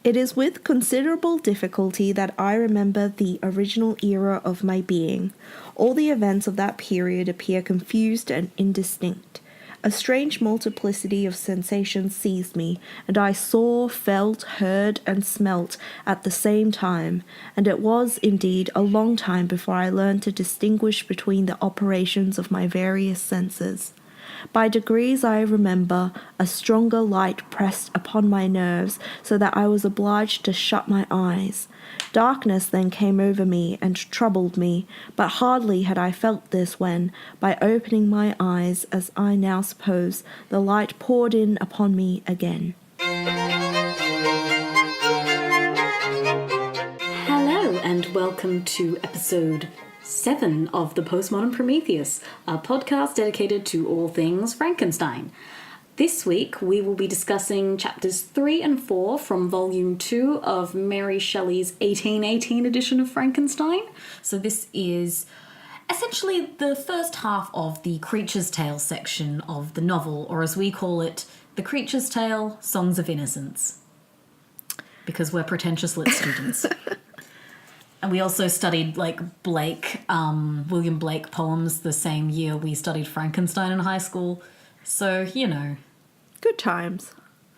It is with considerable difficulty that I remember the original era of my being. All the events of that period appear confused and indistinct. A strange multiplicity of sensations seized me, and I saw, felt, heard, and smelt at the same time, and it was, indeed, a long time before I learned to distinguish between the operations of my various senses. By degrees, I remember, a stronger light pressed upon my nerves, so that I was obliged to shut my eyes. Darkness then came over me and troubled me, but hardly had I felt this when, by opening my eyes, as I now suppose, the light poured in upon me again. Hello, and welcome to episode 7 of the Postmodern Prometheus, a podcast dedicated to all things Frankenstein. This week we will be discussing chapters 3 and 4 from volume 2 of Mary Shelley's 1818 edition of Frankenstein. So this is essentially the first half of the Creature's Tale section of the novel, or as we call it, The Creature's Tale, Songs of Innocence. Because we're pretentious lit students. And we also studied, William Blake poems the same year we studied Frankenstein in high school. So, you know. Good times.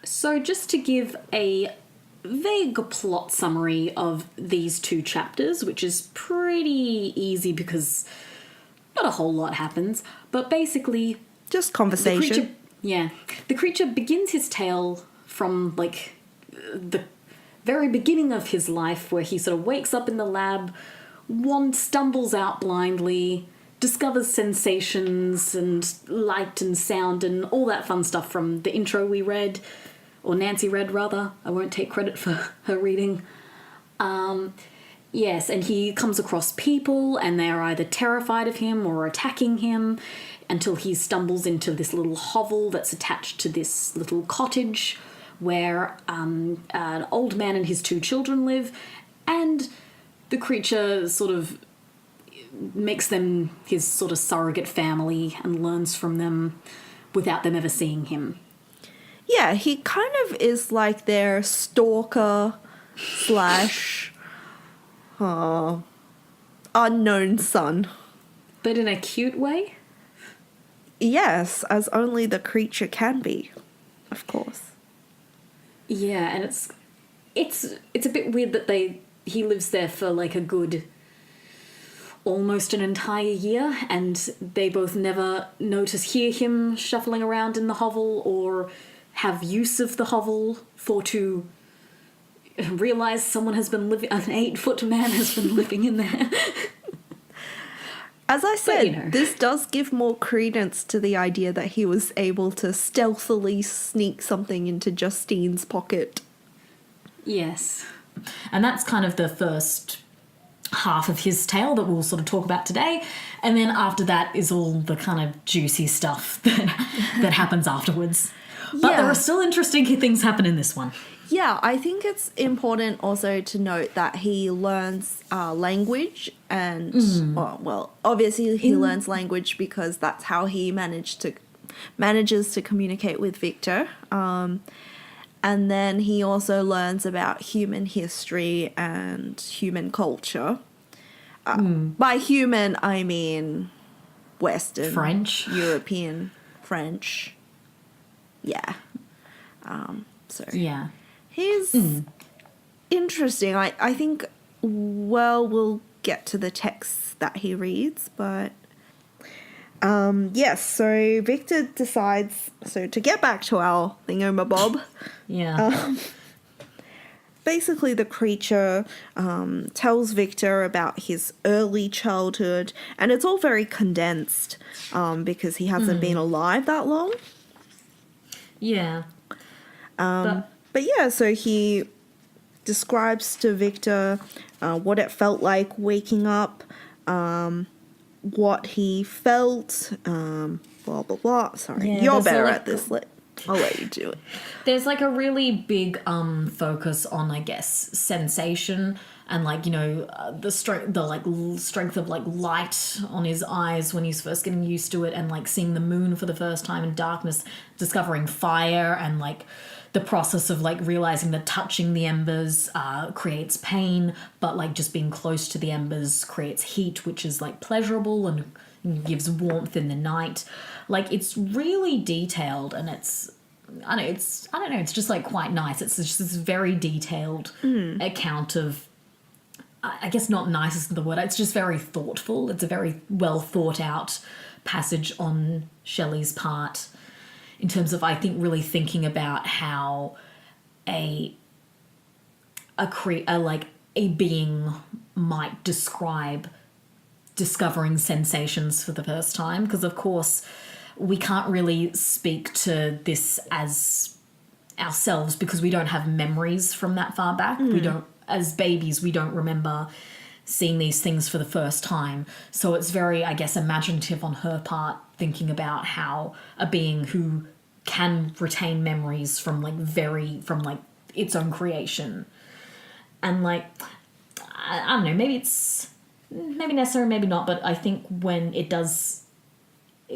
So just to give a vague plot summary of these two chapters, which is pretty easy because not a whole lot happens, but basically... Just conversation. The creature begins his tale from, the very beginning of his life, where he sort of wakes up in the lab, stumbles out blindly, discovers sensations and light and sound and all that fun stuff from the intro we read, or Nancy read rather. I won't take credit for her reading. Yes, and he comes across people and they're either terrified of him or attacking him until he stumbles into this little hovel that's attached to this little cottage where an old man and his 2 children live, and the creature sort of makes them his sort of surrogate family and learns from them without them ever seeing him. Yeah, he kind of is like their stalker / unknown son. But in a cute way? Yes, as only the creature can be, of course. Yeah, and it's a bit weird that he lives there for like a good almost an entire year, and they both never hear him shuffling around in the hovel or have use of the hovel to realize someone has been living, an 8-foot man has been living in there. As I said, this does give more credence to the idea that he was able to stealthily sneak something into Justine's pocket. Yes. And that's kind of the first half of his tale that we'll sort of talk about today. And then after that is all the kind of juicy stuff that happens afterwards. But there are still interesting things happen in this one. Yeah, I think it's important also to note that he learns language and, obviously he learns language because that's how he manages to communicate with Victor. And then he also learns about human history and human culture. By human, I mean Western. French. European, French. Yeah. Yeah. He's interesting. I think, we'll get to the texts that he reads, but yes, so Victor decides, to get back to our thingamabob. Yeah. Basically, the creature tells Victor about his early childhood, and it's all very condensed because he hasn't been alive that long. Yeah. But yeah, so he describes to Victor what it felt like waking up, what he felt, blah, blah, blah. Sorry, Yeah, you're better at this. I'll let you do it. There's like a really big focus on, I guess, sensation and the strength of light on his eyes when he's first getting used to it, and seeing the moon for the first time in darkness, discovering fire and the process of like realizing that touching the embers creates pain, but like just being close to the embers creates heat, which is like pleasurable and gives warmth in the night. Like, it's really detailed, and it's just like quite nice. It's just this very detailed account of, I guess not nice is the word, it's just very thoughtful. It's a very well thought out passage on Shelley's part, in terms of, I think, really thinking about how a being might describe discovering sensations for the first time. Because, of course, we can't really speak to this as ourselves because we don't have memories from that far back. We don't, as babies, we don't remember seeing these things for the first time. So it's very, I guess, imaginative on her part, thinking about how a being who can retain memories from its own creation. And like, I don't know, maybe necessary, maybe not, but I think when it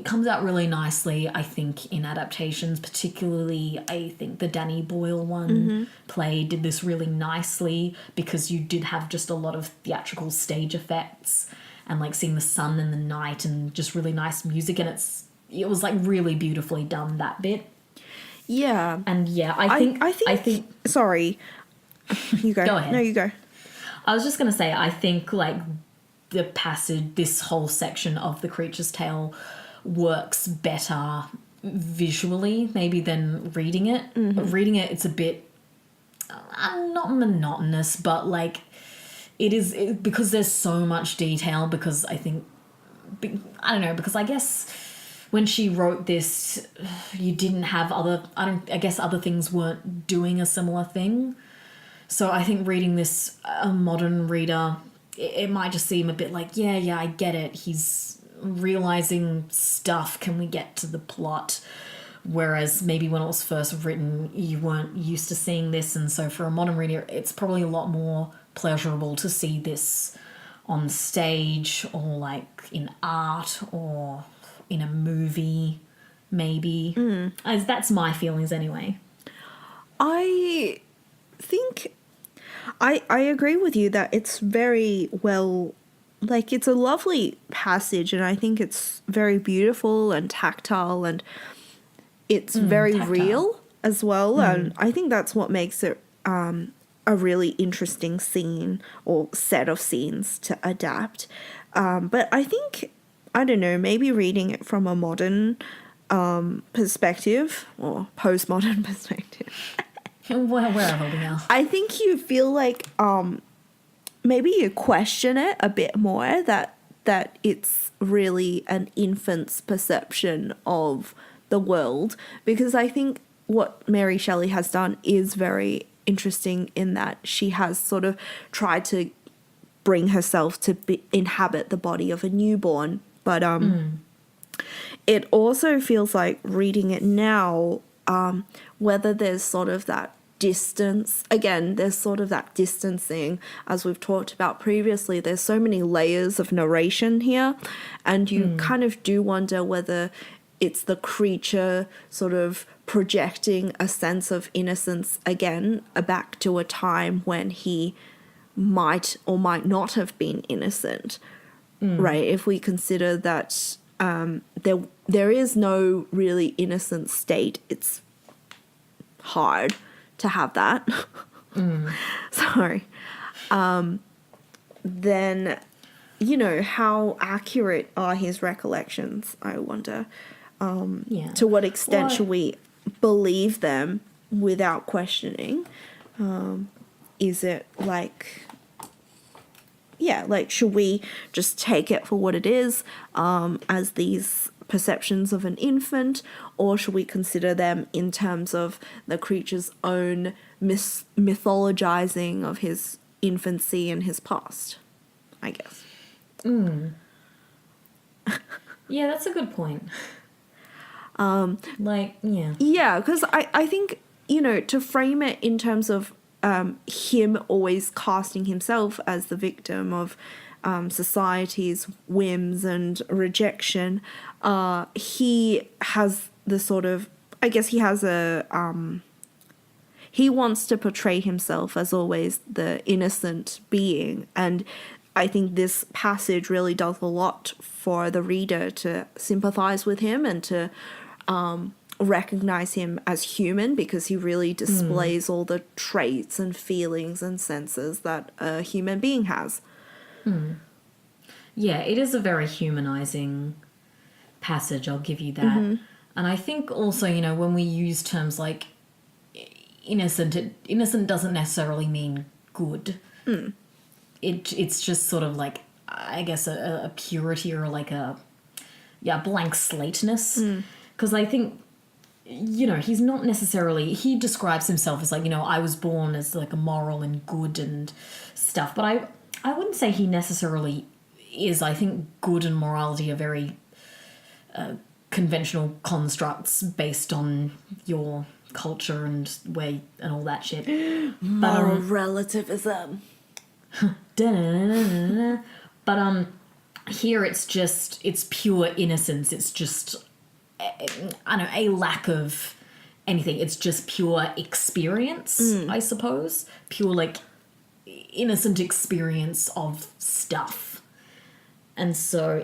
comes out really nicely, I think, in adaptations, particularly I think the Danny Boyle one did this really nicely, because you did have just a lot of theatrical stage effects and like seeing the sun in the night and just really nice music, and it was like really beautifully done, that bit. Yeah. And yeah, I think sorry. You go. Go ahead. No, you go. I was just going to say, I think like the passage, this whole section of The Creature's Tale works better visually maybe than reading it. Reading it, it's a bit not monotonous, but like because there's so much detail, because I think, I don't know, because I guess when she wrote this, you didn't have I guess other things weren't doing a similar thing. So I think reading this, a modern reader, it might just seem a bit like, yeah, I get it. He's realizing stuff. Can we get to the plot? Whereas maybe when it was first written, you weren't used to seeing this. And so for a modern reader, it's probably a lot more pleasurable to see this on stage, or like in art, or in a movie, maybe. As that's my feelings anyway. I think I agree with you that it's very well, like, it's a lovely passage, and I think it's very beautiful and tactile, and it's very tactile. Real as well. And I think that's what makes it a really interesting scene or set of scenes to adapt. But I think, I don't know, maybe reading it from a modern perspective, or postmodern perspective, Wherever we are. I think you feel like maybe you question it a bit more, that it's really an infant's perception of the world, because I think what Mary Shelley has done is very interesting in that she has sort of tried to bring herself to inhabit the body of a newborn, but it also feels like reading it now, whether there's sort of that distance, again, there's sort of that distancing, as we've talked about previously. There's so many layers of narration here, and you kind of do wonder whether it's the creature sort of projecting a sense of innocence again, back to a time when he might or might not have been innocent, right? If we consider that there is no really innocent state, it's hard to have that. Sorry. Then, you know, how accurate are his recollections, I wonder. To what extent should we believe them without questioning? Is it like, should we just take it for what it is, as these perceptions of an infant, or should we consider them in terms of the creature's own mythologizing of his infancy and his past, I guess. Yeah, that's a good point. Yeah, because I think, you know, to frame it in terms of him always casting himself as the victim of society's whims and rejection, he has the sort of, I guess he has a he wants to portray himself as always the innocent being. And I think this passage really does a lot for the reader to sympathize with him and to recognize him as human, because he really displays all the traits and feelings and senses that a human being has. Yeah, it is a very humanizing passage, I'll give you that. And I think also, you know, when we use terms like innocent, innocent doesn't necessarily mean good. It's just sort of like, I guess, a purity or like a blank slateness. Because I think, you know, he's not necessarily, he describes himself as like, you know, I was born as like a moral and good and stuff, but I wouldn't say he necessarily is. I think good and morality are very conventional constructs based on your culture and way and all that shit. Moral relativism. But here it's pure innocence. It's just, I don't know, a lack of anything. It's just pure experience, I suppose. Pure, like, innocent experience of stuff. And so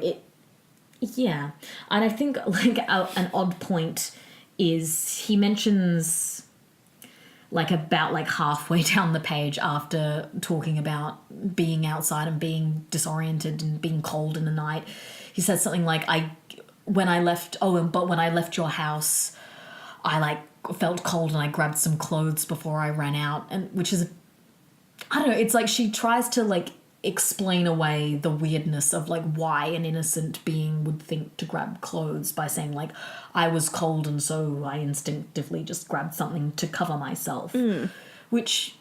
and I think, like, an odd point is he mentions, like, about, like, halfway down the page after talking about being outside and being disoriented and being cold in the night, he says something like, when I left your house, I, like, felt cold and I grabbed some clothes before I ran out, and which is, I don't know, it's like she tries to, like, explain away the weirdness of, like, why an innocent being would think to grab clothes by saying, like, I was cold and so I instinctively just grabbed something to cover myself. Which,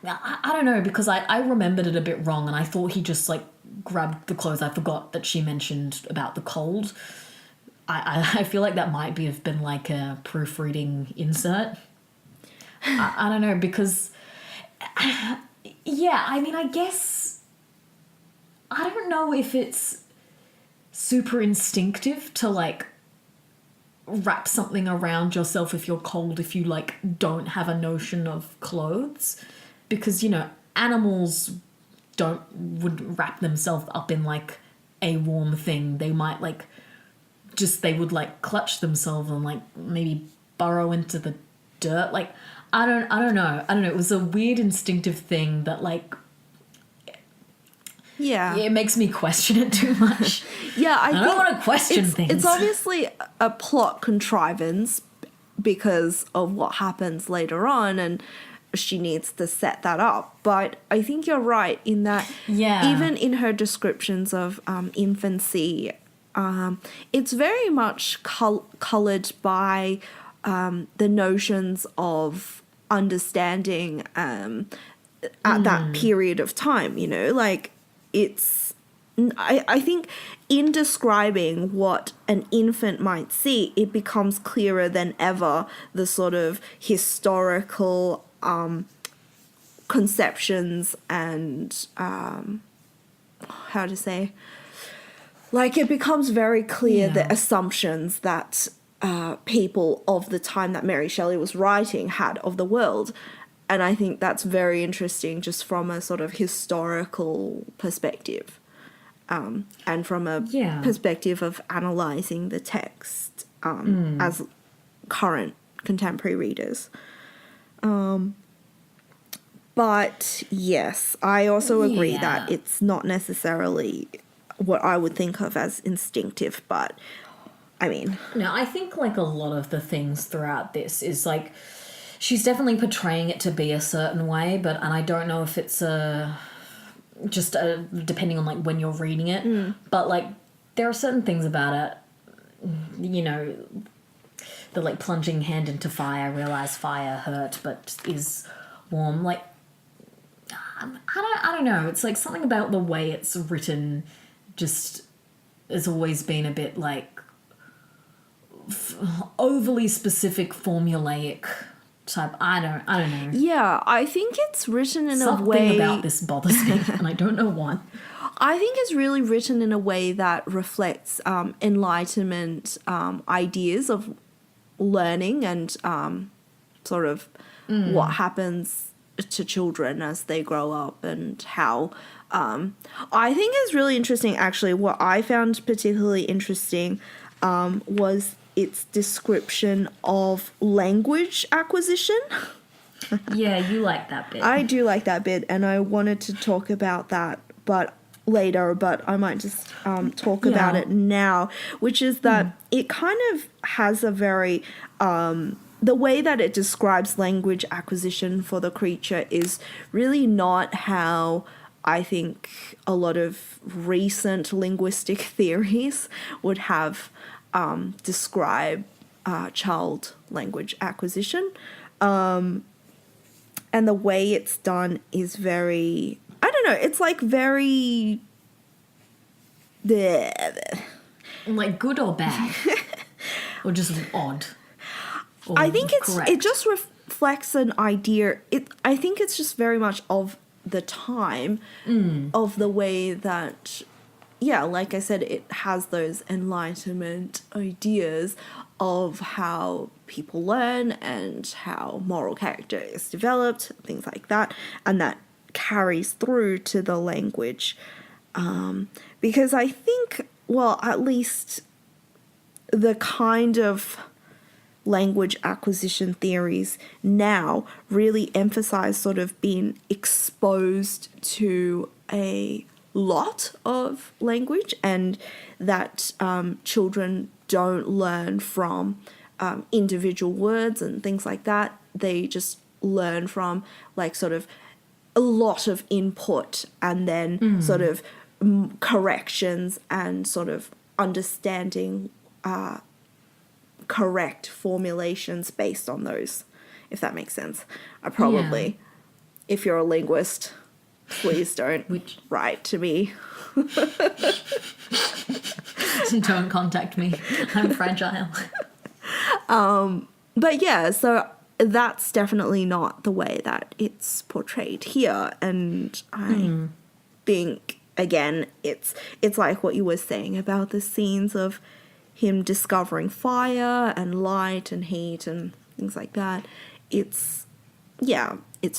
I don't know, because I remembered it a bit wrong and I thought he just, like, grabbed the clothes. I forgot that she mentioned about the cold. I feel like that might have been, like, a proofreading insert. I don't know, because, yeah, I mean, I guess, I don't know if it's super instinctive to, like, wrap something around yourself if you're cold, if you, like, don't have a notion of clothes, because, you know, animals wouldn't wrap themselves up in, like, a warm thing. They might, like, they would, like, clutch themselves and, like, maybe burrow into the dirt. Like, I don't know. It was a weird instinctive thing that, like, Yeah. it makes me question it too much. Yeah, I don't want to question things. It's obviously a plot contrivance because of what happens later on, and she needs to set that up. But I think you're right in that even in her descriptions of infancy, it's very much coloured by the notions of understanding at that period of time, you know, like I think in describing what an infant might see, it becomes clearer than ever the sort of historical conceptions and it becomes very clear the assumptions that people of the time that Mary Shelley was writing had of the world. And I think that's very interesting just from a sort of historical perspective, and from a perspective of analysing the text as current contemporary readers. But yes, I also agree that it's not necessarily what I would think of as instinctive, but I mean... No, I think, like, a lot of the things throughout this is, like, she's definitely portraying it to be a certain way, and I don't know if it's depending on, like, when you're reading it, but, like, there are certain things about it, you know, the, like, plunging hand into fire, realize fire hurt but is warm, like, I don't know, it's, like, something about the way it's written just has always been a bit, like, overly specific, formulaic type. I don't know. Yeah, I think it's written in Something a way... Something about this bothers me, and I don't know why. I think it's really written in a way that reflects Enlightenment ideas of learning and sort of what happens to children as they grow up, and how I think is really interesting. Actually, what I found particularly interesting was its description of language acquisition. Yeah, you like that bit. I do like that bit, and I wanted to talk about that later, but I might just talk about it now, which is that it kind of has a very the way that it describes language acquisition for the creature is really not how I think a lot of recent linguistic theories would have describe child language acquisition. And the way it's done is very, I don't know, it's like very... Like good or bad? Or just odd? Or I think correct? it just reflects an idea. I think it's just very much of the time, of the way that, yeah, like I said, it has those Enlightenment ideas of how people learn and how moral character is developed, things like that, and that carries through to the language. Because I think, well, at least the kind of language acquisition theories now really emphasize sort of being exposed to a lot of language, and that children don't learn from individual words and things like that. They just learn from like sort of a lot of input, and then sort of corrections and sort of understanding correct formulations based on those, if that makes sense. I probably, if you're a linguist, please don't write to me. Don't contact me. I'm fragile. But yeah, so that's definitely not the way that it's portrayed here. And I think, again, it's like what you were saying about the scenes of him discovering fire and light and heat and things like that. It's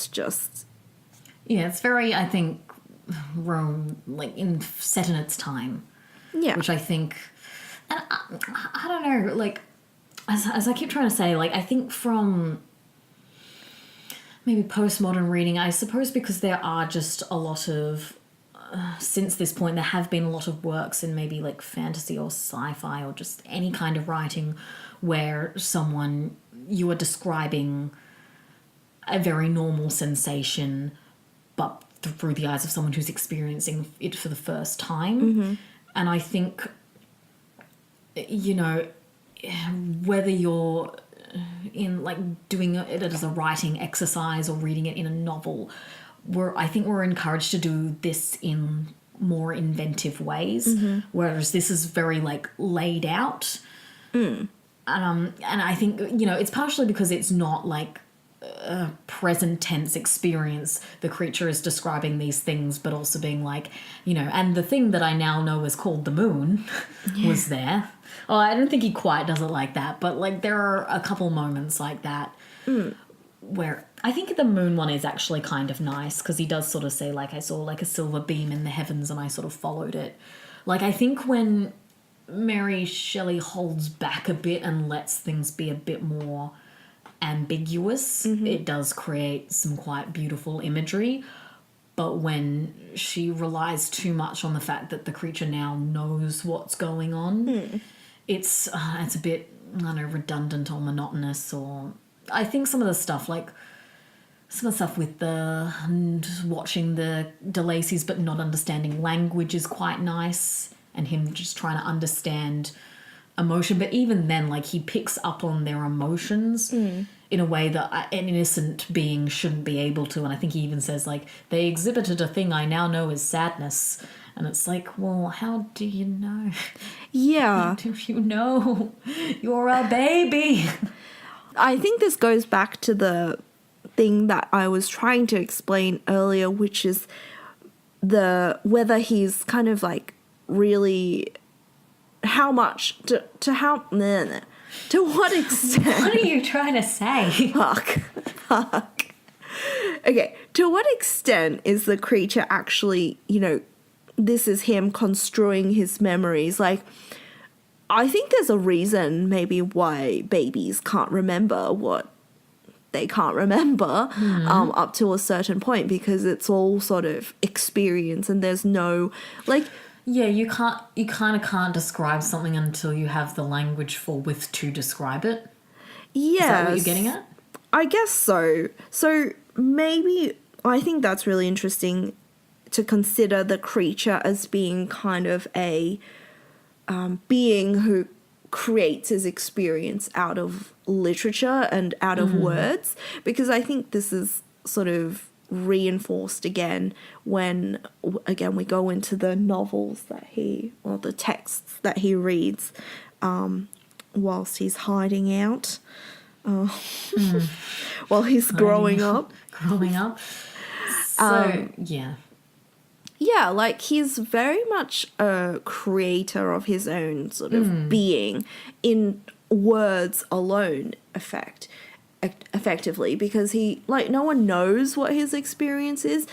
just... Yeah, it's very, I think, Rome, like, set in its time. Yeah. Which I think... And I don't know, like, as I keep trying to say, like, I think from maybe postmodern reading, I suppose because there are just a lot of... since this point, there have been a lot of works in maybe like fantasy or sci-fi or just any kind of writing where you are describing a very normal sensation, but through the eyes of someone who's experiencing it for the first time. And I think, you know, whether you're in like doing it as a writing exercise or reading it in a novel, I think we're encouraged to do this in more inventive ways, whereas this is very like laid out. And I think, you know, it's partially because it's not like a present tense experience. The creature is describing these things, but also being like, you know, and the thing that I now know is called the moon was there. Oh, I don't think he quite does it like that, but like there are a couple moments like that where I think the moon one is actually kind of nice, because he does sort of say, like, I saw like a silver beam in the heavens and I sort of followed it. Like, I think when Mary Shelley holds back a bit and lets things be a bit more ambiguous, it does create some quite beautiful imagery. But when she relies too much on the fact that the creature now knows what's going on, it's a bit, I don't know, redundant or monotonous. Or I think some of the stuff with watching the DeLacy's but not understanding language is quite nice, and him just trying to understand emotion. But even then, like, he picks up on their emotions in a way that an innocent being shouldn't be able to. And I think he even says, like, they exhibited a thing I now know is sadness. And it's like, well, how do you know? Yeah. How do you know? You're a baby. I think this goes back to the thing that I was trying to explain earlier, which is whether he's kind of like really how much to how To what extent? What are you trying to say? Fuck. Okay, to what extent is the creature actually, this is him construing his memories? Like, I think there's a reason maybe why babies can't remember what they can't remember up to a certain point, because it's all sort of experience and there's no, like... Yeah, you kind of can't describe something until you have the language with to describe it. Yes. Is that what you're getting at? I guess so. So maybe I think that's really interesting to consider the creature as being kind of a being who creates his experience out of literature and out of words, because I think this is sort of reinforced again when we go into the novels or the texts that he reads whilst he's hiding out, while he's growing up. So, yeah. Yeah, like he's very much a creator of his own sort of being in words alone, effectively, because he, like, no one knows what his experience is.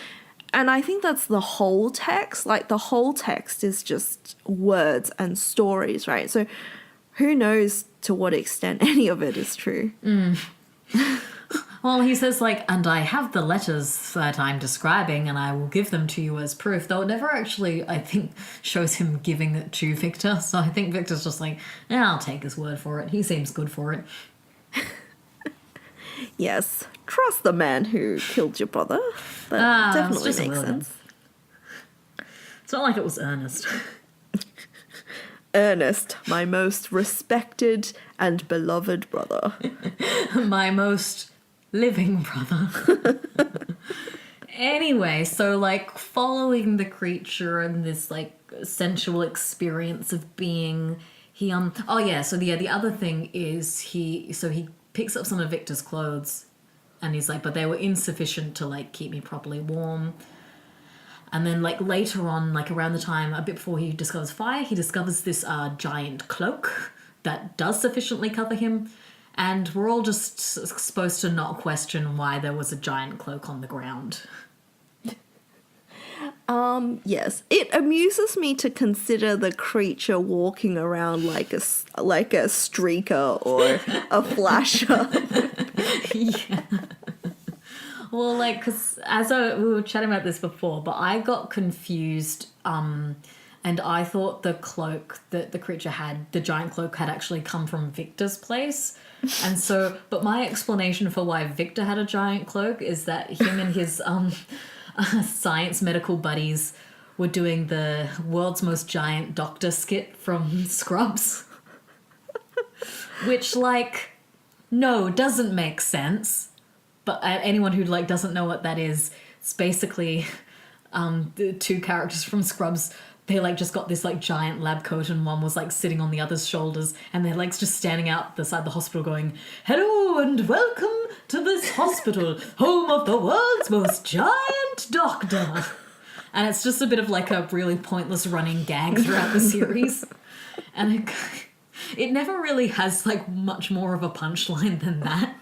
And I think that's the whole text. Like, the whole text is just words and stories, right? So who knows to what extent any of it is true. Well, he says, like, and I have the letters that I'm describing and I will give them to you as proof, though it never actually, I think, shows him giving it to Victor. So I think Victor's just like, yeah, I'll take his word for it. He seems good for it. Yes, trust the man who killed your brother. That definitely makes sense. It's not like it was Ernest. Ernest, my most respected and beloved brother. My most living brother. Anyway, so, like, following the creature and this, like, sensual experience of being, the other thing is he picks up some of Victor's clothes and he's like, but they were insufficient to, like, keep me properly warm. And then, like, later on, like, around the time, a bit before he discovers fire, he discovers this giant cloak that does sufficiently cover him. And we're all just supposed to not question why there was a giant cloak on the ground. Yes. It amuses me to consider the creature walking around like a streaker or a flasher. Yeah. Well, like, because we were chatting about this before, but I got confused, and I thought the cloak that the creature had, the giant cloak, had actually come from Victor's place. And so, but my explanation for why Victor had a giant cloak is that him and his science medical buddies were doing the world's most giant doctor skit from Scrubs. Which, like, no, doesn't make sense. But anyone who, like, doesn't know what that is, it's basically the two characters from Scrubs. They, like, just got this, like, giant lab coat and one was, like, sitting on the other's shoulders and they're, like, just standing out the side of the hospital going, "Hello and welcome to this hospital, home of the world's most giant doctor." And it's just a bit of, like, a really pointless running gag throughout the series. And it never really has, like, much more of a punchline than that.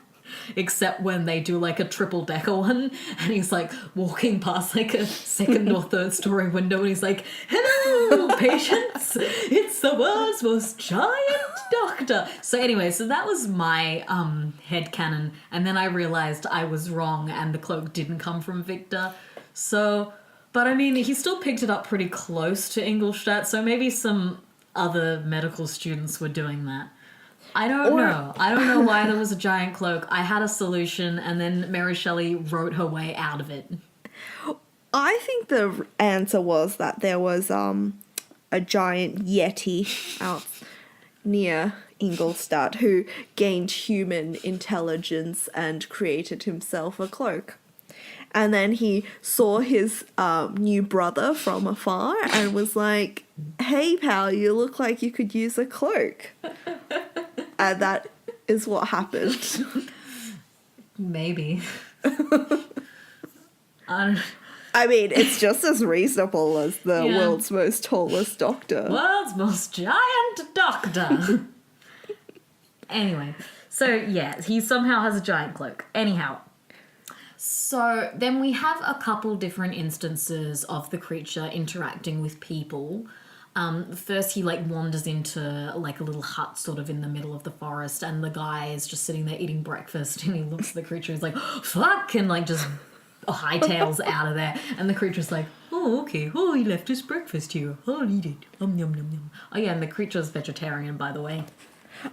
Except when they do, like, a triple-decker one and he's, like, walking past, like, a second or third story window and he's like, "Hello, patients, it's the world's most giant doctor." So anyway, so that was my headcanon, and then I realised I was wrong and the cloak didn't come from Victor. So, but I mean, he still picked it up pretty close to Ingolstadt, so maybe some other medical students were doing that. I don't know. I don't know why there was a giant cloak. I had a solution, and then Mary Shelley wrote her way out of it. I think the answer was that there was a giant yeti out near Ingolstadt who gained human intelligence and created himself a cloak. And then he saw his new brother from afar and was like, "Hey, pal, you look like you could use a cloak." And that is what happened. Maybe. I mean, it's just as reasonable as the world's most tallest doctor. World's most giant doctor. Anyway, so yeah, he somehow has a giant cloak. Anyhow, so then we have a couple different instances of the creature interacting with people. First he like wanders into like a little hut sort of in the middle of the forest, and the guy is just sitting there eating breakfast, and he looks at the creature, he's like, fuck, and like just hightails out of there, and the creature's like, oh, okay, oh, he left his breakfast here, I'll eat it, yum yum yum yum. Oh yeah, and the creature's vegetarian, by the way.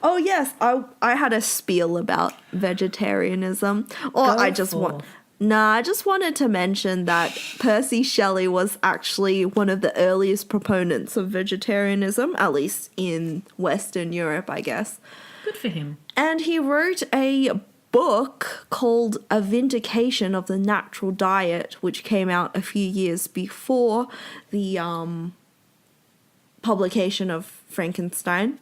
Oh yes, I had a spiel about vegetarianism, or I just wanted to mention that Percy Shelley was actually one of the earliest proponents of vegetarianism, at least in Western Europe, I guess. Good for him. And he wrote a book called A Vindication of the Natural Diet, which came out a few years before the publication of Frankenstein.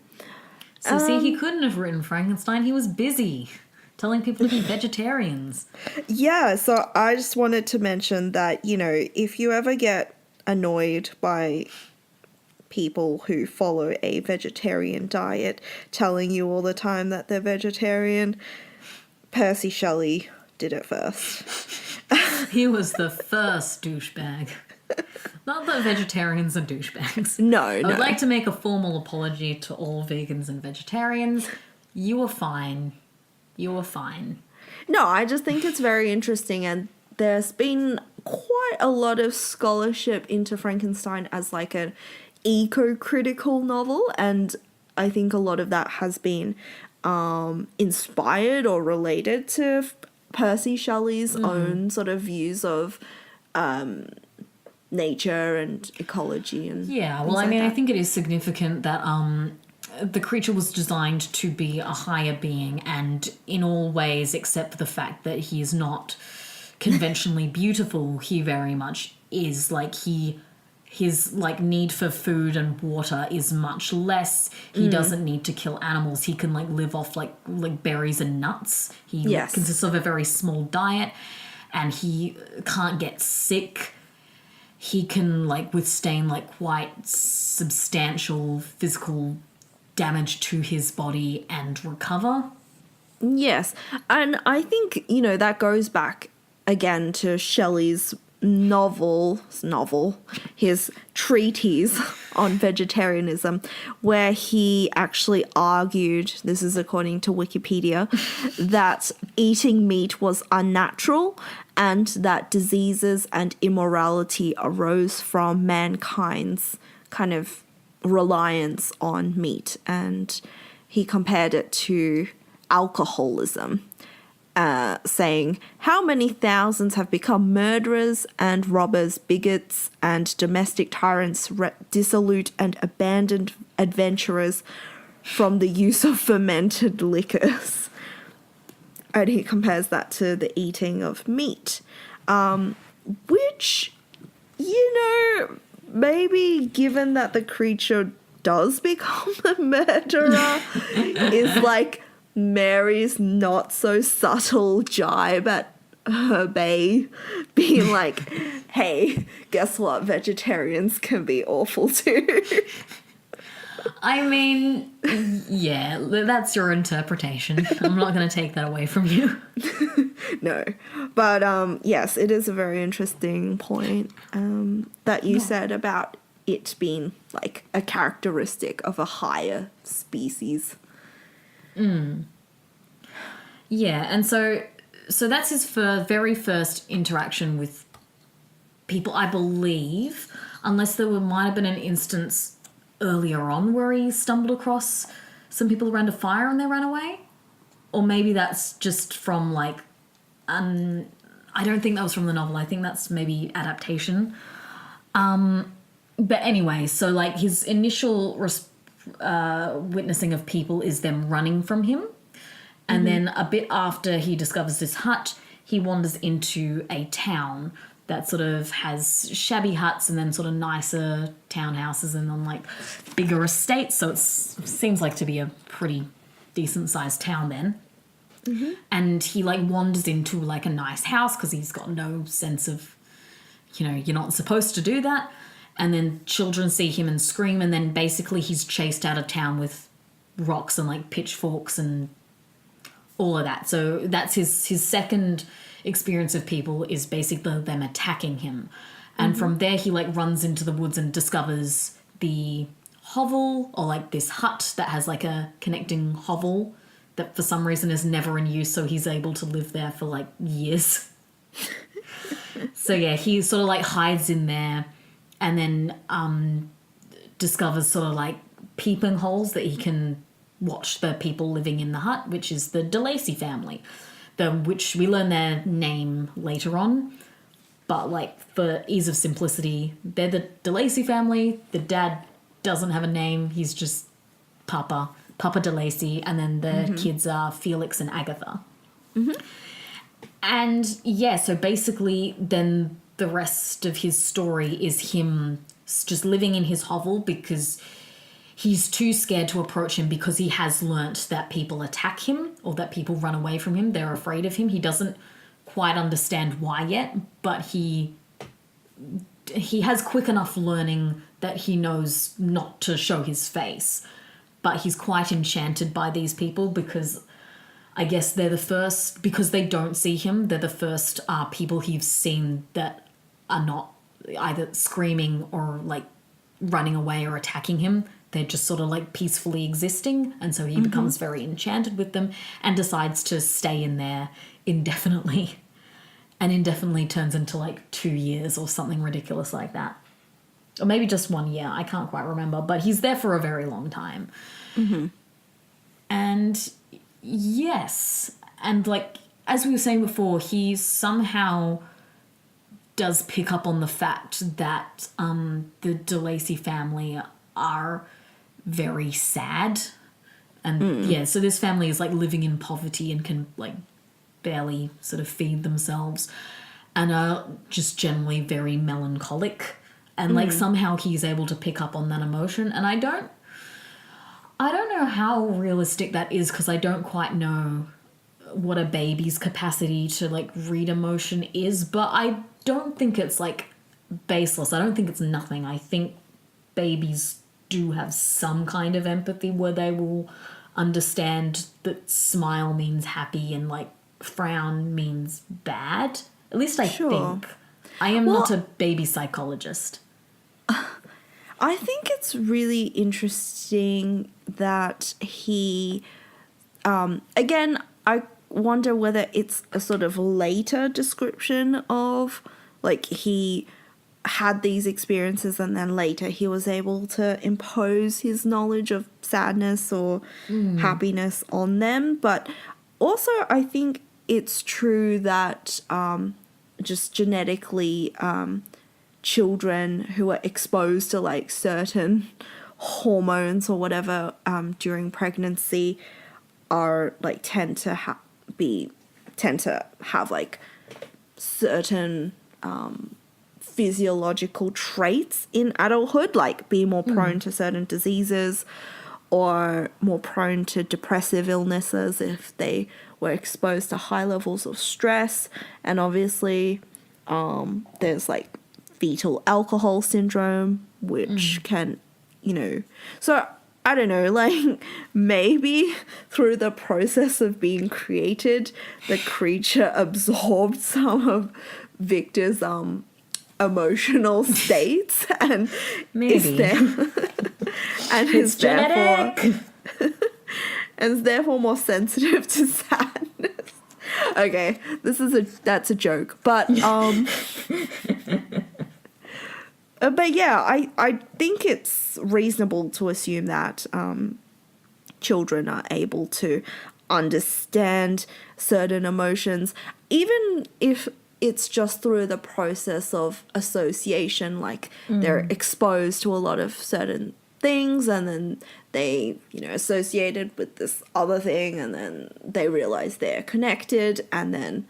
So see, he couldn't have written Frankenstein, he was busy telling people to be vegetarians. Yeah, so I just wanted to mention that, you know, if you ever get annoyed by people who follow a vegetarian diet telling you all the time that they're vegetarian, Percy Shelley did it first. He was the first douchebag. Not that vegetarians are douchebags. No. I would like to make a formal apology to all vegans and vegetarians. You were fine. You were fine. No, I just think it's very interesting, and there's been quite a lot of scholarship into Frankenstein as like an eco-critical novel, and I think a lot of that has been inspired or related to Percy Shelley's own sort of views of nature and ecology and yeah. Well, I mean, I think it is significant that the creature was designed to be a higher being, and in all ways except for the fact that he is not conventionally beautiful, he very much is. Like his like need for food and water is much less. He doesn't need to kill animals. He can like live off like berries and nuts. He consists of a very small diet, and he can't get sick. He can like withstand like quite substantial physical damage to his body and recover. Yes, and I think, you know, that goes back again to Shelley's his treatise on vegetarianism, where he actually argued, this is according to Wikipedia, that eating meat was unnatural and that diseases and immorality arose from mankind's kind of reliance on meat, and he compared it to alcoholism, saying, how many thousands have become murderers and robbers, bigots and domestic tyrants, dissolute and abandoned adventurers from the use of fermented liquors. And he compares that to the eating of meat, which, you know, maybe given that the creature does become a murderer is like Mary's not so subtle jibe at her bae being like, hey, guess what? Vegetarians can be awful too. I mean, yeah, that's your interpretation. I'm not going to take that away from you. No. But yes, it is a very interesting point that you said about it being like a characteristic of a higher species. Yeah, and so that's his very first interaction with people, I believe, unless there might have been an instance earlier on where he stumbled across some people around a fire and they ran away. Or maybe that's just from like, I don't think that was from the novel. I think that's maybe adaptation. But anyway, so like his initial witnessing of people is them running from him. And then a bit after he discovers this hut, he wanders into a town that sort of has shabby huts and then sort of nicer townhouses and then like bigger estates. So it seems like to be a pretty decent sized town then. And he like wanders into like a nice house because he's got no sense of, you know, you're not supposed to do that. And then children see him and scream, and then basically he's chased out of town with rocks and like pitchforks and all of that. So that's his second experience of people is basically them attacking him. And from there he like runs into the woods and discovers the hovel, or like this hut that has like a connecting hovel that for some reason is never in use, so he's able to live there for like years. So yeah, he sort of like hides in there and then discovers sort of like peeping holes that he can watch the people living in the hut, which is the DeLacy family, which we learn their name later on. But like for ease of simplicity, they're the DeLacy family. The dad doesn't have a name. He's just Papa DeLacy, and then the kids are Felix and Agatha. And yeah, so basically then the rest of his story is him just living in his hovel because he's too scared to approach him, because he has learnt that people attack him or that people run away from him. They're afraid of him. He doesn't quite understand why yet, but he has quick enough learning that he knows not to show his face. But he's quite enchanted by these people because I guess they're the first, because they don't see him, they're the first people he's seen that are not either screaming or like running away or attacking him. They're just sort of like peacefully existing. And so he becomes very enchanted with them and decides to stay in there indefinitely. And indefinitely turns into like 2 years or something ridiculous like that. Or maybe just 1 year. I can't quite remember. But he's there for a very long time. And yes. And like, as we were saying before, he somehow does pick up on the fact that the DeLacy family are very sad. And yeah, so this family is like living in poverty and can like barely sort of feed themselves and are just generally very melancholic. And like somehow he's able to pick up on that emotion. And I don't know how realistic that is, because I don't quite know what a baby's capacity to like read emotion is, but I don't think it's like baseless. I don't think it's nothing. I think babies do have some kind of empathy where they will understand that smile means happy and like frown means bad. At least I think. I am not a baby psychologist. I think it's really interesting that he, again, I wonder whether it's a sort of later description of, like, he had these experiences and then later he was able to impose his knowledge of sadness or happiness on them. But also I think it's true that just genetically children who are exposed to like certain hormones or whatever during pregnancy are like tend to have like certain physiological traits in adulthood, like be more prone to certain diseases or more prone to depressive illnesses if they were exposed to high levels of stress. And obviously there's like fetal alcohol syndrome, which can, so I don't know, like maybe through the process of being created, the creature absorbed some of Victor's emotional states and Maybe. is therefore more sensitive to sadness. Okay, that's a joke, but but yeah, I think it's reasonable to assume that children are able to understand certain emotions, even if it's just through the process of association, like they're exposed to a lot of certain things and then they, associated with this other thing and then they realize they're connected and then,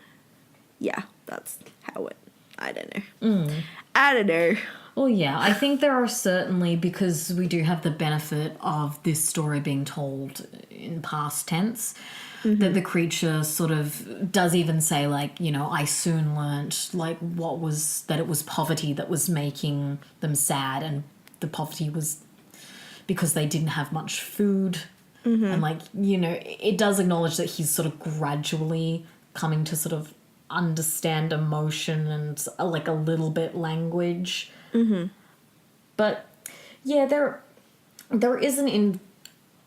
yeah, that's how I don't know. Well, yeah, I think there are certainly, because we do have the benefit of this story being told in past tense, that the creature sort of does even say, like, I soon learnt, like, that it was poverty that was making them sad, and the poverty was because they didn't have much food. And like, you know, it does acknowledge that he's sort of gradually coming to sort of understand emotion and like a little bit language. But yeah, there is an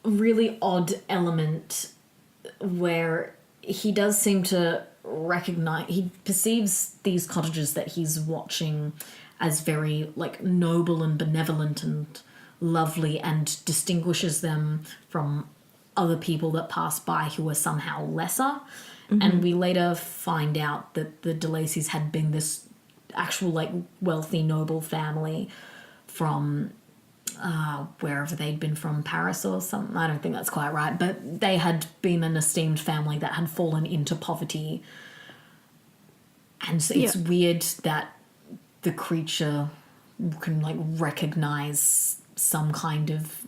really odd element where he does seem to recognize, he perceives these cottages that he's watching as very like noble and benevolent and lovely, and distinguishes them from other people that pass by who are somehow lesser. And we later find out that the DeLacy's had been this actual like wealthy noble family from wherever they'd been from, Paris or something. I don't think that's quite right, but they had been an esteemed family that had fallen into poverty. And so it's weird that the creature can like recognize some kind of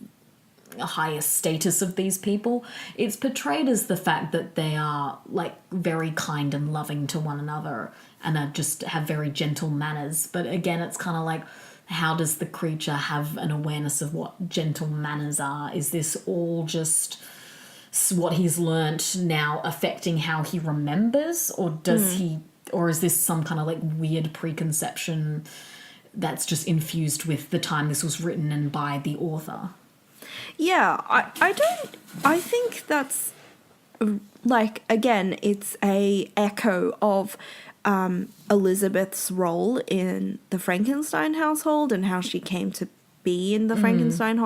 higher status of these people. It's portrayed as the fact that they are like very kind and loving to one another and are just have very gentle manners. But again, it's kind of like, how does the creature have an awareness of what gentle manners are? Is this all just what he's learnt now affecting how he remembers, or does he, or is this some kind of like weird preconception that's just infused with the time this was written and by the author? Yeah, I think that's, like, again, it's a echo of Elizabeth's role in the Frankenstein household and how she came to be in the Frankenstein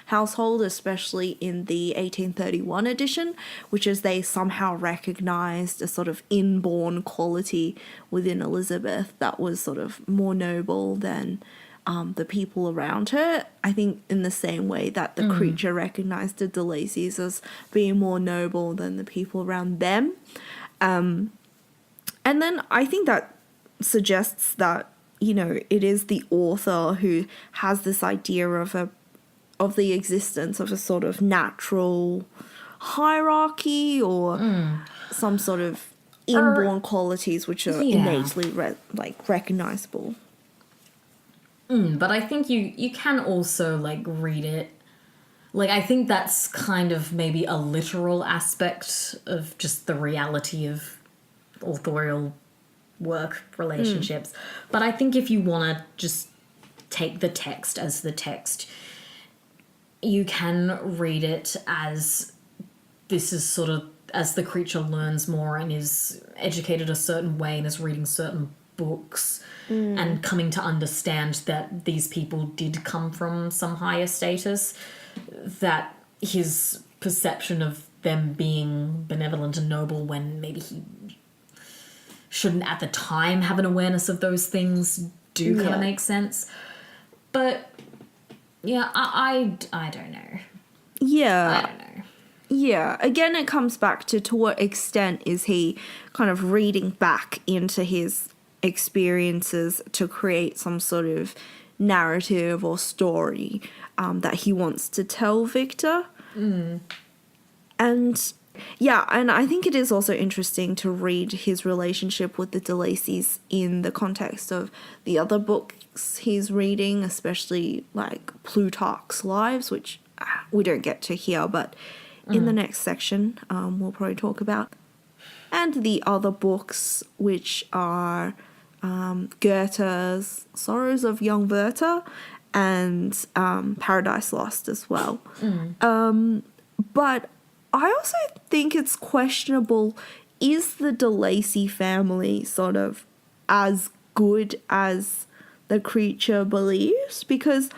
household, especially in the 1831 edition, which is they somehow recognized a sort of inborn quality within Elizabeth that was sort of more noble than the people around her. I think in the same way that the creature recognized the DeLacy's as being more noble than the people around them. And then I think that suggests that, you know, it is the author who has this idea of the existence of a sort of natural hierarchy or some sort of inborn qualities which are innately recognizable. But I think you can also like read it. Like, I think that's kind of maybe a literal aspect of just the reality of authorial work relationships. But I think if you want to just take the text as the text, you can read it as this is sort of as the creature learns more and is educated a certain way and is reading certain books and coming to understand that these people did come from some higher status, that his perception of them being benevolent and noble when maybe he shouldn't at the time have an awareness of those things do kind of make sense. But yeah, I don't know. Yeah. I don't know. Yeah, again, it comes back to what extent is he kind of reading back into his experiences to create some sort of narrative or story that he wants to tell Victor. And yeah, and I think it is also interesting to read his relationship with the DeLacy's in the context of the other books he's reading, especially like Plutarch's Lives, which we don't get to here, but in the next section we'll probably talk about. And the other books, which are Goethe's Sorrows of Young Werther and Paradise Lost as well. But I also think it's questionable, is the DeLacy family sort of as good as the creature believes? Because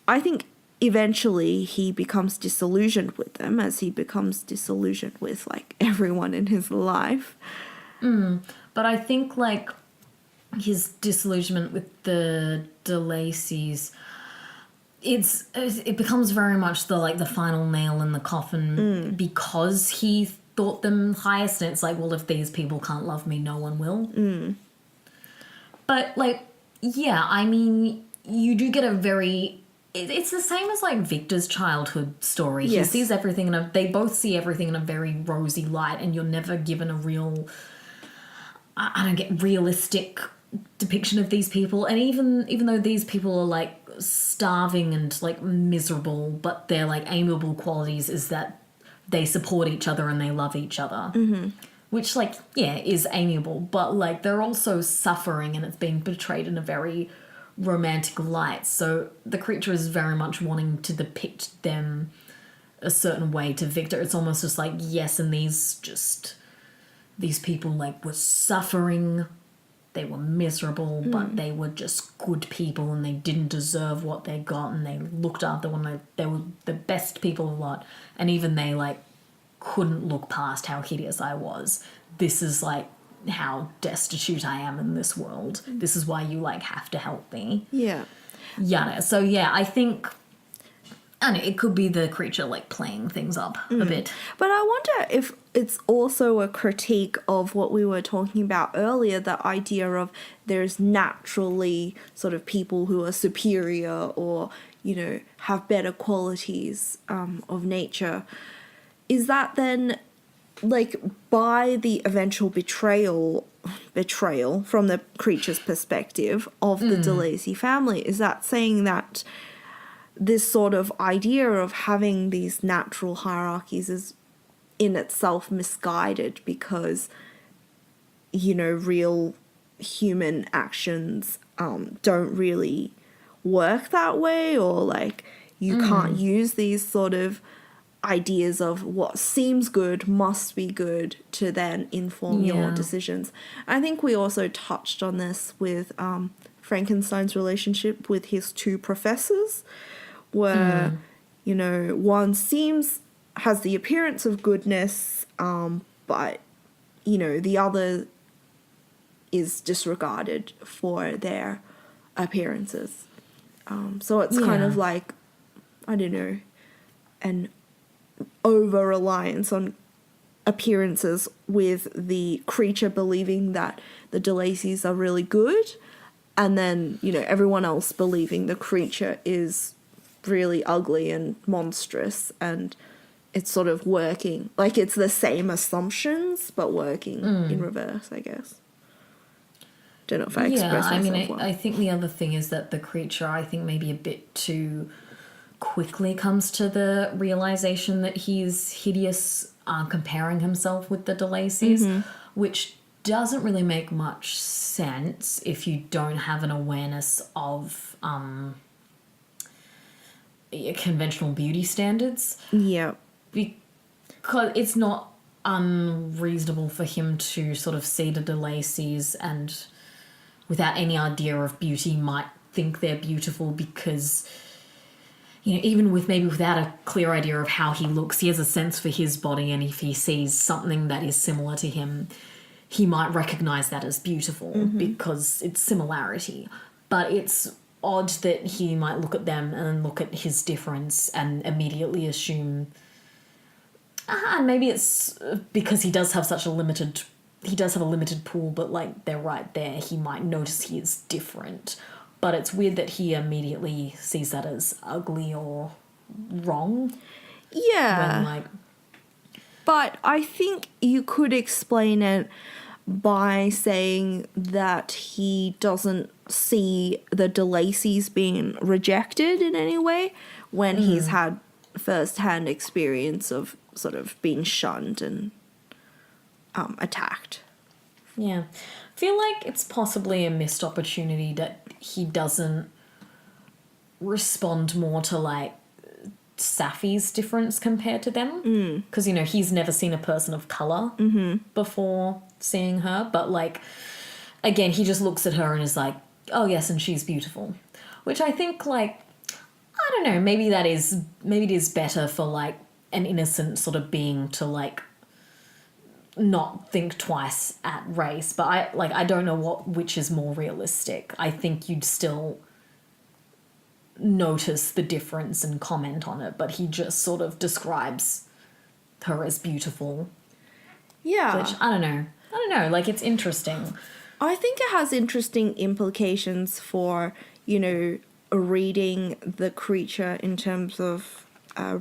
I think eventually he becomes disillusioned with them, as he becomes disillusioned with like everyone in his life. But I think like his disillusionment with the DeLacy's, it becomes very much the final nail in the coffin because he thought them highest, and it's like, well, if these people can't love me, no one will. But like, yeah, I mean, you do get a very, it's the same as like Victor's childhood story. Yes. He sees everything they both see everything in a very rosy light, and you're never given a real, I don't get realistic depiction of these people. And even though these people are like starving and like miserable, but their like amiable qualities is that they support each other and they love each other. Which, like, yeah, is amiable. But, like, they're also suffering and it's being portrayed in a very romantic light. So the creature is very much wanting to depict them a certain way to Victor. It's almost just like, yes, and these people, like, were suffering. They were miserable, but they were just good people and they didn't deserve what they got, and they looked after them. They were the best people of the lot. And even they, like, couldn't look past how hideous I was. This is, like, how destitute I am in this world. This is why you, like, have to help me. Yeah. Yada. So, yeah, I think... I don't know, it could be the creature, like, playing things up a bit. But I wonder if it's also a critique of what we were talking about earlier, the idea of there's naturally sort of people who are superior or, you know, have better qualities of nature. Is that then, like, by the eventual betrayal from the creature's perspective of the DeLacy family, is that saying that this sort of idea of having these natural hierarchies is in itself misguided because, you know, real human actions don't really work that way, or, like, you can't use these sort of ideas of what seems good must be good to then inform your decisions. I think we also touched on this with Frankenstein's relationship with his two professors, where, you know, one has the appearance of goodness, but, you know, the other is disregarded for their appearances. So it's kind of like, I don't know, an over-reliance on appearances with the creature believing that the DeLacys are really good, and then, you know, everyone else believing the creature is really ugly and monstrous, and it's sort of working. Like, it's the same assumptions, but working in reverse, I guess. Don't know if I expressed myself well. I think the other thing is that the creature, I think, maybe a bit too quickly comes to the realization that he's hideous, comparing himself with the DeLacys, which doesn't really make much sense if you don't have an awareness of conventional beauty standards. Yeah. Because it's not unreasonable for him to sort of see the DeLacys and without any idea of beauty might think they're beautiful because, you know, even without a clear idea of how he looks, he has a sense for his body, and if he sees something that is similar to him, he might recognize that as beautiful because it's similarity. But it's odd that he might look at them and look at his difference and immediately assume, and maybe it's because he does have a limited pool, but, like, they're right there, he might notice he is different. But it's weird that he immediately sees that as ugly or wrong. Yeah. When, like... But I think you could explain it by saying that he doesn't see the DeLacys being rejected in any way when he's had first-hand experience of sort of being shunned and attacked. Yeah. I feel like it's possibly a missed opportunity that he doesn't respond more to, like, Safi's difference compared to them. Because, you know, he's never seen a person of colour before seeing her. But, like, again, he just looks at her and is like, oh, yes, and she's beautiful. Which I think, like, I don't know, maybe it is better for, like, an innocent sort of being to, like, not think twice at race. But I don't know which is more realistic. I think you'd still notice the difference and comment on it, but he just sort of describes her as beautiful. Yeah. Which, I don't know, like, it's interesting. I think it has interesting implications for, you know, reading the creature in terms of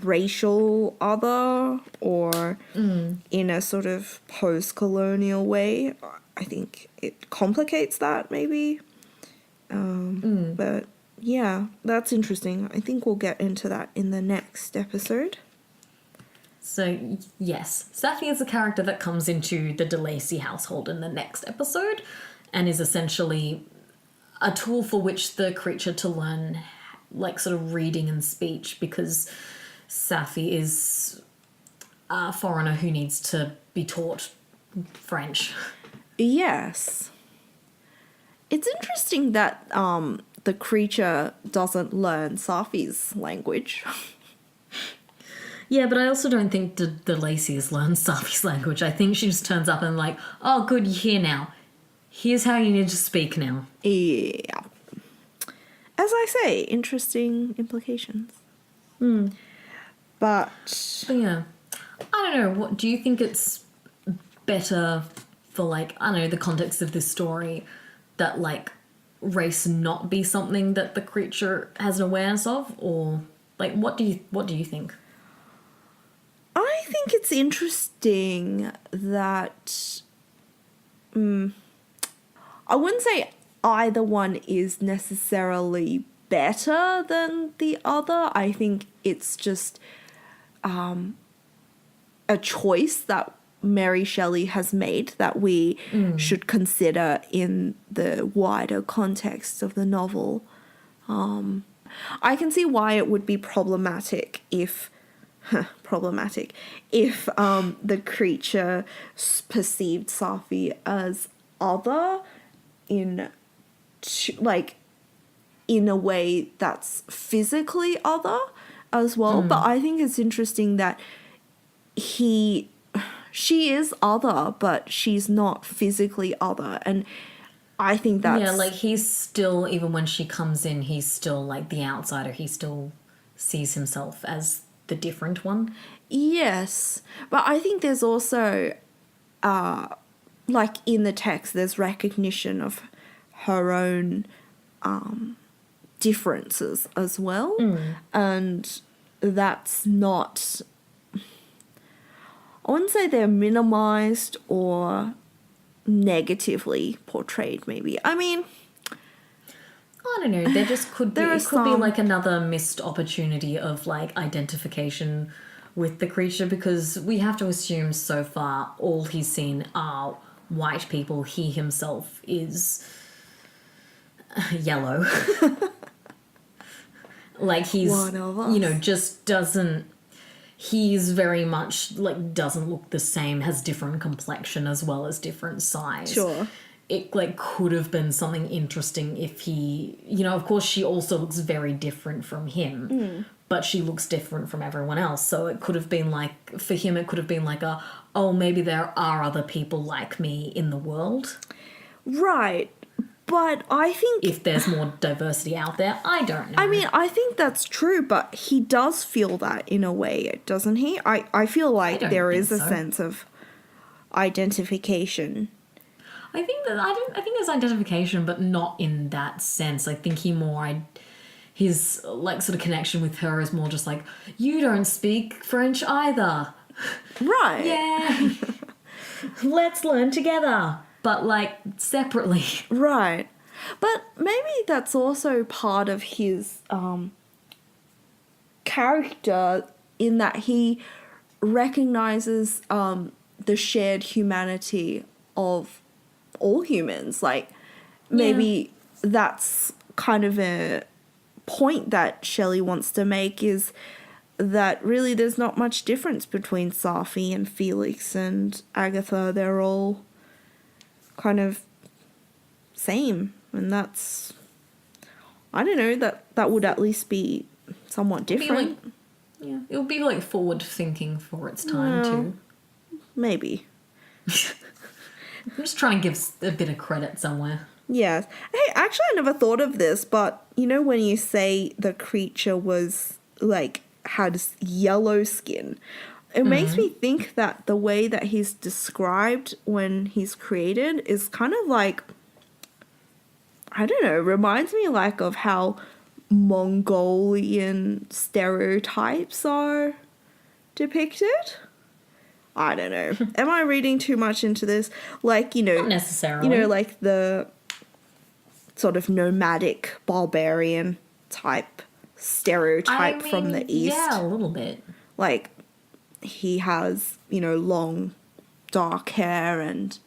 racial other or in a sort of post-colonial way. I think it complicates that, maybe. But yeah, that's interesting. I think we'll get into that in the next episode. So, yes, Safi is a character that comes into the DeLacy household in the next episode and is essentially a tool for which the creature to learn, like, sort of reading and speech, because Safi is a foreigner who needs to be taught French. Yes. It's interesting that the creature doesn't learn Safi's language. Yeah, but I also don't think the Lacey's learned Safi's language. I think she just turns up and like, oh, good, you're here now. Here's how you need to speak now. Yeah. As I say, interesting implications. But yeah, I don't know. What do you think it's better for, like, I don't know, the context of this story, that, like, race not be something that the creature has an awareness of, or like what do you think? I think it's interesting that I wouldn't say either one is necessarily better than the other. I think it's just a choice that Mary Shelley has made that we should consider in the wider context of the novel. I can see why it would be problematic if the creature perceived Safi as other in a way that's physically other as well. But I think it's interesting that she is other, but she's not physically other. And I think that's... Yeah, like, he's still, even when she comes in, he's still, like, the outsider. He still sees himself as the different one. Yes. But I think there's also, like, in the text, there's recognition of her own differences as well. And that's not... I wouldn't say they're minimized or negatively portrayed, maybe. I mean, I don't know. There just could be... It could be, some... like, another missed opportunity of, like, identification with the creature, because we have to assume so far all he's seen are white people. He himself is yellow. Like, he's, One of us. you know, just doesn't... He's very much, like, doesn't look the same, has different complexion as well as different size. Sure. It, like, could have been something interesting if he... You know, of course, she also looks very different from him, but she looks different from everyone else. So it could have been, like... For him, it could have been like oh, maybe there are other people like me in the world. Right. But I think... If there's more diversity out there, I don't know. I mean, I think that's true, but he does feel that in a way, doesn't he? I feel like there is a sense of identification. I think there's identification, but not in that sense. I think his, like, sort of connection with her is more just like, you don't speak French either. Right. Yeah. Let's learn together. But, like, separately. Right. But maybe that's also part of his character, in that he recognizes the shared humanity of all humans. Like, maybe that's kind of a point that Shelley wants to make, is that really there's not much difference between Safi and Felix and Agatha. They're all kind of same, and that's, I don't know, that would at least be somewhat different. It would be, like, forward thinking for its time too. Maybe. I'm just trying to give a bit of credit somewhere. Yes. Hey, actually, I never thought of this, but you know when you say the creature was, like, had yellow skin, it makes me think that the way that he's described when he's created is kind of like, I don't know, reminds me, like, of how Mongolian stereotypes are depicted. I don't know. Am I reading too much into this? Like, you know... Not necessarily. You know, like the sort of nomadic barbarian type stereotype from the East. Yeah, a little bit. Like, he has, long dark hair, and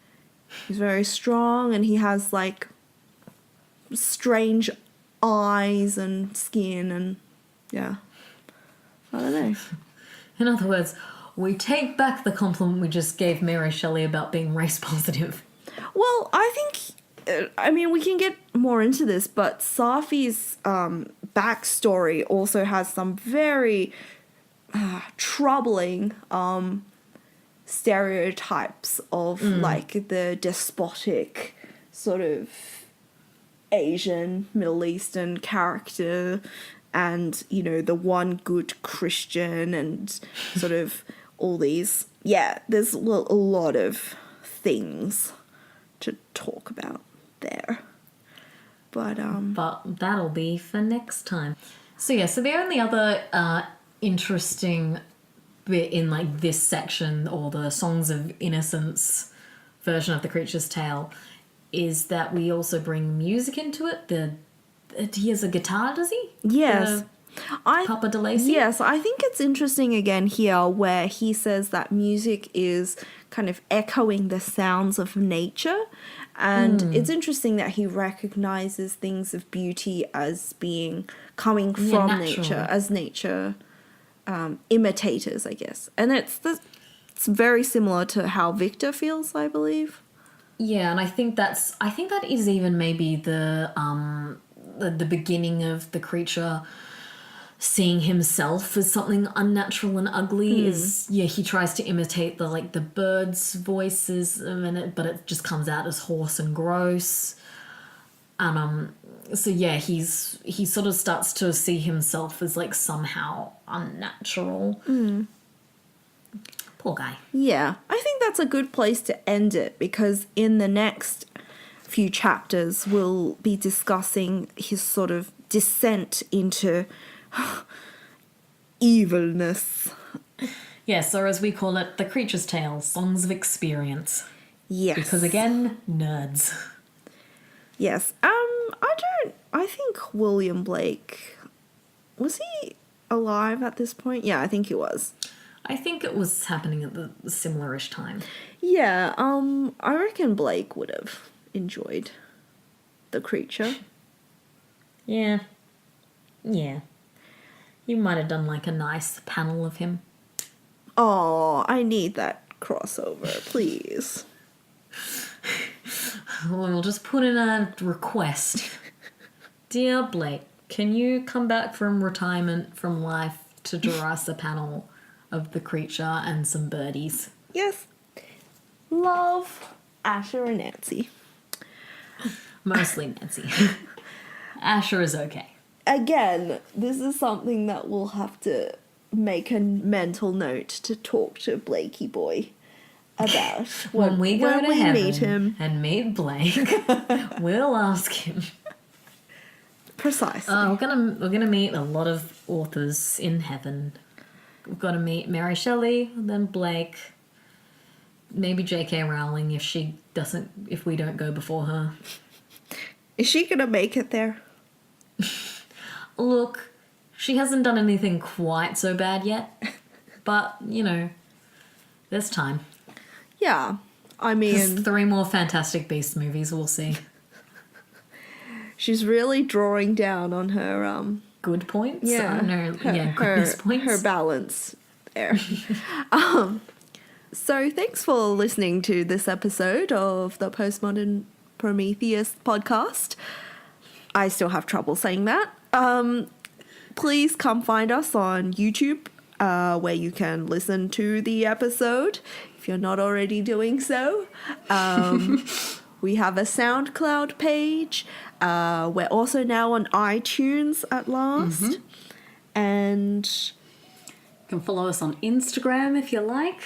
he's very strong, and he has like strange eyes and skin, and yeah, I don't know. In other words, we take back the compliment we just gave Mary Shelley about being race positive. Well, I think, we can get more into this, but Safi's backstory also has some very troubling stereotypes of like the despotic sort of Asian, Middle Eastern character, and the one good Christian, and sort of all these. Yeah, there's a lot of things to talk about there, but that'll be for next time. So the only other interesting bit in like this section, or the Songs of Innocence version of The Creature's Tale, is that we also bring music into it. He has a guitar, does he? Yes. Papa de Lacy? Yes, I think it's interesting again here where he says that music is kind of echoing the sounds of nature, and it's interesting that he recognizes things of beauty as being coming from nature, as nature imitators, I guess. And it's very similar to how Victor feels, I believe. Yeah, and I think that is even maybe the beginning of the creature seeing himself as something unnatural and ugly. Is he tries to imitate the birds' voices but it just comes out as hoarse and gross. And he sort of starts to see himself as like somehow unnatural. Poor guy. Yeah, I think that's a good place to end it, because in the next few chapters we'll be discussing his sort of descent into evilness. Yes, or as we call it, The Creature's Tale, Songs of Experience. Yes. Because again, nerds. Yes. I think William Blake, was he alive at this point? Yeah, I think he was. I think it was happening at the similar-ish time. Yeah, I reckon Blake would have enjoyed The Creature. Yeah. You might have done like a nice panel of him. Oh, I need that crossover, please. We'll just put in a request. Dear Blake, can you come back from retirement from life to draw us a panel of The Creature and some birdies? Yes. Love, Asher and Nancy. Mostly Nancy. Asher is okay. Again, this is something that we'll have to make a mental note to talk to Blakey boy about. When we go to heaven meet him and meet Blake, we'll ask him. Precisely. We're gonna meet a lot of authors in heaven. We've got to meet Mary Shelley, then Blake, maybe J.K. Rowling if we don't go before her. Is she gonna make it there? Look, she hasn't done anything quite so bad yet, but there's time. Yeah, I mean, There's 3 more Fantastic Beasts movies. We'll see. She's really drawing down on her Good points. Yeah, goodness points. Her balance there. So thanks for listening to this episode of the Postmodern Prometheus podcast. I still have trouble saying that. Please come find us on YouTube, where you can listen to the episode if you're not already doing so. We have a SoundCloud page. We're also now on iTunes at last. And You can follow us on Instagram if you like.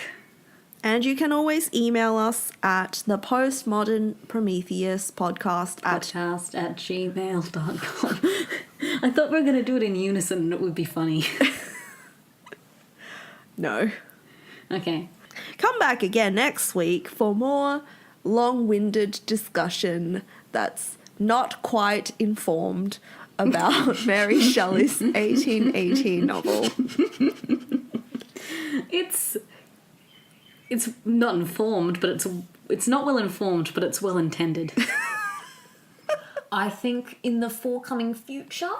And you can always email us at the Postmodern Prometheus Podcast at gmail.com. I thought we were going to do it in unison and it would be funny. No. Okay. Come back again next week for more long-winded discussion that's not quite informed about Mary Shelley's 1818 novel. It's not informed, but it's not well informed, but it's well intended. I think in the forthcoming future,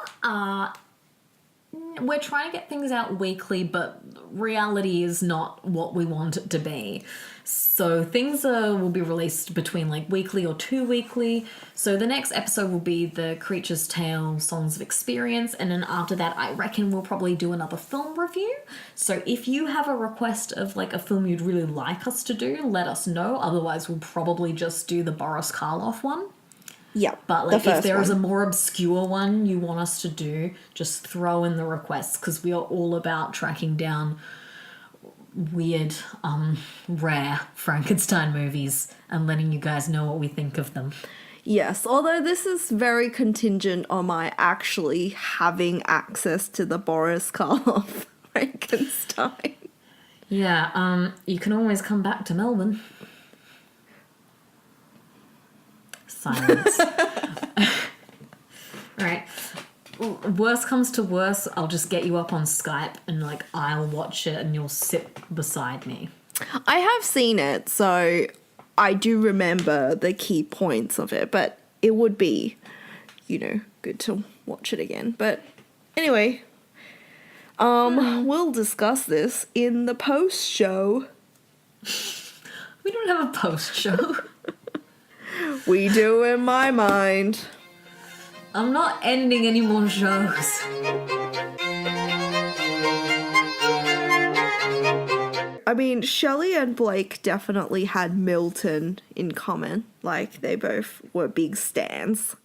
we're trying to get things out weekly, but reality is not what we want it to be. So things will be released between like weekly or 2 weekly. So the next episode will be the Creature's Tale Songs of Experience, and then after that I reckon we'll probably do another film review. So if you have a request of like a film you'd really like us to do, let us know. Otherwise we'll probably just do the Boris Karloff one. Yeah. But like if there is a more obscure one you want us to do, just throw in the requests, because we are all about tracking down weird, rare Frankenstein movies and letting you guys know what we think of them. Yes, although this is very contingent on my actually having access to the Boris Karloff Frankenstein. Yeah, you can always come back to Melbourne. Silence. Alright. Worst comes to worst, I'll just get you up on Skype and like I'll watch it and you'll sit beside me. I have seen it, so I do remember the key points of it, but it would be, good to watch it again. But anyway, we'll discuss this in the post show. We don't have a post show. We do in my mind. I'm not ending any more shows. I mean, Shelley and Blake definitely had Milton in common. Like, they both were big stans.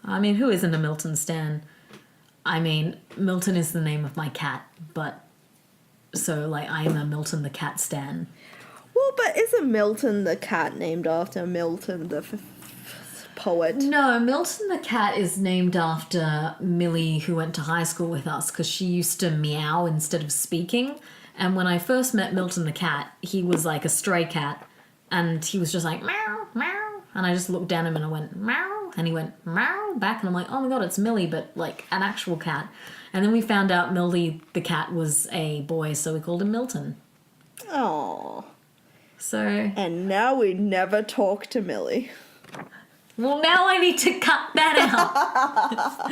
I mean, who isn't a Milton stan? I mean, Milton is the name of my cat, but so like I am a Milton the cat stan. Well, but isn't Milton the cat named after Milton the poet? No, Milton the cat is named after Millie, who went to high school with us, because she used to meow instead of speaking. And when I first met Milton the cat, he was like a stray cat, and he was just like meow, meow. And I just looked down at him and I went meow, and he went meow back, and I'm like, oh my god, it's Millie, but like an actual cat. And then we found out Millie the cat was a boy, so we called him Milton. Aww. So. And now we never talk to Millie. Well, now I need to cut that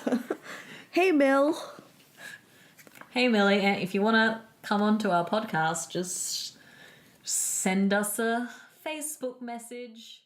out. Hey, Mill. Hey, Millie, if you want to come onto our podcast, just send us a Facebook message.